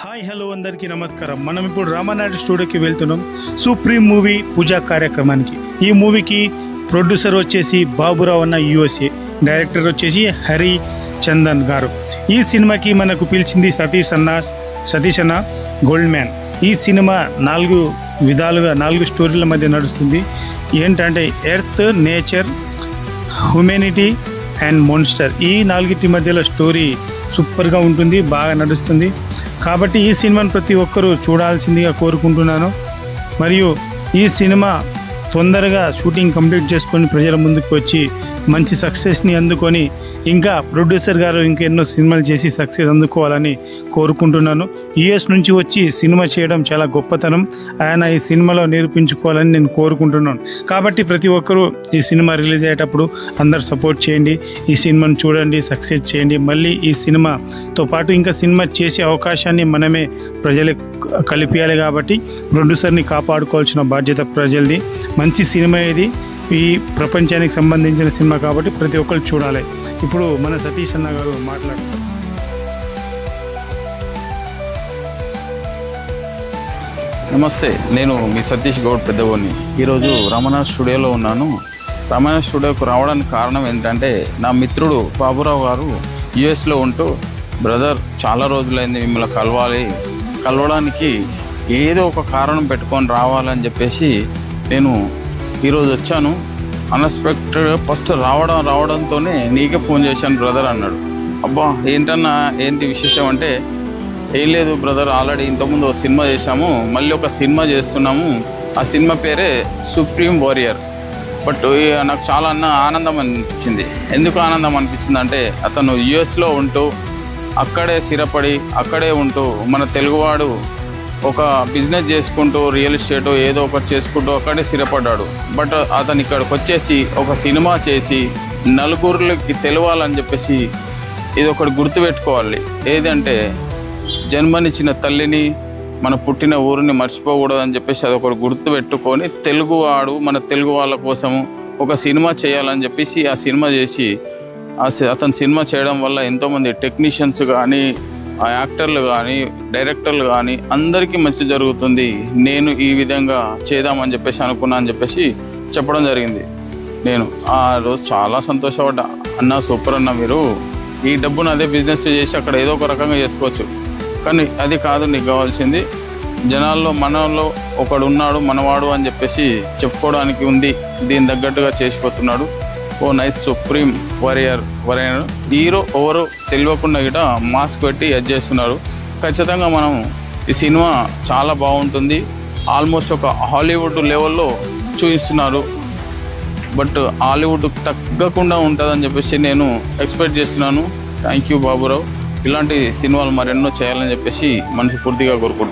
Hi hello అందరికీ నమస్కారం. మనం ఇప్పుడు రామానాయుడు స్టూడియోకి వెళ్తున్నాం. సుప్రీం మూవీ పూజా కార్యక్రమానికి. ఈ మూవీకి ప్రొడ్యూసర్ వచ్చేసి బాబురావు అన్న USA, డైరెక్టర్ వచ్చేసి హరి చందన్ గారు. ఈ సినిమాకి మనకు పిలిచింది సతీష్ అన్న గోల్డ్ మ్యాన్. ఈ సినిమా 4 స్టోరీల మధ్య నడుస్తుంది. ఏంటంటే earth, nature, humanity and monster. ఈ 4 మధ్యలో స్టోరీ సూపర్గా ఉంటుంది, బాగా నడుస్తుంది. కాబట్టి ఈ సినిమాను ప్రతి ఒక్కరూ చూడాల్సిందిగా కోరుకుంటున్నాను. మరియు ఈ సినిమా తొందరగా షూటింగ్ కంప్లీట్ చేసుకొని ప్రజల ముందుకు వచ్చి మంచి సక్సెస్ని అందుకొని ఇంకా ప్రొడ్యూసర్ గారు ఇంకెన్నో సినిమాలు చేసి సక్సెస్ అందుకోవాలని కోరుకుంటున్నాను. US నుంచి వచ్చి సినిమా చేయడం చాలా గొప్పతనం. ఆయన ఈ సినిమాలో నిరూపించుకోవాలని నేను కోరుకుంటున్నాను. కాబట్టి ప్రతి ఒక్కరూ ఈ సినిమా రిలీజ్ అయ్యేటప్పుడు అందరు సపోర్ట్ చేయండి, ఈ సినిమాను చూడండి, సక్సెస్ చేయండి. మళ్ళీ ఈ సినిమాతో పాటు ఇంకా సినిమా చేసే అవకాశాన్ని మనమే ప్రజలకు కలిపియాలి. కాబట్టి ప్రొడ్యూసర్ని కాపాడుకోవాల్సిన బాధ్యత ప్రజలది. మంచి సినిమా ఇది, ఈ ప్రపంచానికి సంబంధించిన సినిమా కాబట్టి ప్రతి ఒక్కరు చూడాలి. ఇప్పుడు మన సతీష్ అన్న గారు మాట్లాడతారు. నమస్తే, నేను మీ సతీష్ గౌడ్ పెద్దగోని. ఈరోజు రమణ స్టూడియోలో ఉన్నాను. రమణ స్టూడియోకు రావడానికి కారణం ఏంటంటే, నా మిత్రుడు బాబురావు గారు USలో ఉంటూ, బ్రదర్ చాలా రోజులైంది మిమ్మల్ని కలవడానికి ఏదో ఒక కారణం పెట్టుకొని రావాలని చెప్పేసి నేను ఈరోజు వచ్చాను. అన్ఎక్స్పెక్టెడ్గా ఫస్ట్ రావడంతోనే నీకే ఫోన్ చేశాను బ్రదర్ అన్నాడు. అబ్బా ఏంటన్నా, ఏంటి విశేషం అంటే, ఏం లేదు బ్రదర్, ఆల్రెడీ ఇంతకుముందు ఒక సినిమా చేశాము, మళ్ళీ ఒక సినిమా చేస్తున్నాము. ఆ సినిమా పేరే సుప్రీం వారియర్. బట్ నాకు చాలా ఆనందం అనిపించింది. ఎందుకు ఆనందం అనిపించింది అంటే, అతను USలో ఉంటూ అక్కడే స్థిరపడి అక్కడే ఉంటూ మన తెలుగువాడు ఒక బిజినెస్ చేసుకుంటూ రియల్ ఎస్టేట్ ఏదో ఒకటి చేసుకుంటూ అక్కడే స్థిరపడ్డాడు. బట్ అతను ఇక్కడికి వచ్చేసి ఒక సినిమా చేసి నలుగురికి తెలవాలని చెప్పేసి ఇది ఒకటి గుర్తుపెట్టుకోవాలి. ఏదంటే, జన్మనిచ్చిన తల్లిని, మన పుట్టిన ఊరిని మర్చిపోకూడదని చెప్పేసి అదొకటి గుర్తుపెట్టుకొని తెలుగువాడు మన తెలుగు వాళ్ళ కోసము ఒక సినిమా చేయాలని చెప్పేసి ఆ సినిమా చేసి అతను సినిమా చేయడం వల్ల ఎంతోమంది టెక్నీషియన్స్ కానీ, ఆ యాక్టర్లు కానీ, డైరెక్టర్లు కానీ అందరికీ మంచి జరుగుతుంది. నేను ఈ విధంగా చేద్దామని చెప్పేసి అనుకున్నా అని చెప్పేసి చెప్పడం జరిగింది. నేను ఆ రోజు చాలా సంతోషపడ్డా. అన్న సూపర్ అన్న, మీరు ఈ డబ్బును అదే బిజినెస్ చేసి అక్కడ ఏదో ఒక రకంగా చేసుకోవచ్చు, కానీ అది కాదు నీకు కావాల్సింది. జనాల్లో మనలో ఒకడు ఉన్నాడు మనవాడు అని చెప్పేసి చెప్పుకోవడానికి ఉంది, దీని తగ్గట్టుగా చేసిపోతున్నాడు. ఓ నైస్ సుప్రీం వారియర్ హీరో ఎవరు తెలియకుండా గిట మాస్క్ పెట్టి ఎడ్ చేస్తున్నారు. ఖచ్చితంగా మనం ఈ సినిమా చాలా బాగుంటుంది. ఆల్మోస్ట్ ఒక హాలీవుడ్ లెవెల్లో చూపిస్తున్నారు. బట్ హాలీవుడ్ తగ్గకుండా ఉంటుందని చెప్పేసి నేను ఎక్స్పెక్ట్ చేస్తున్నాను. Thank you Baburao. ఇలాంటి సినిమాలు మరెన్నో చేయాలని చెప్పేసి మనస్ఫూర్తిగా కోరుకుంటున్నాను.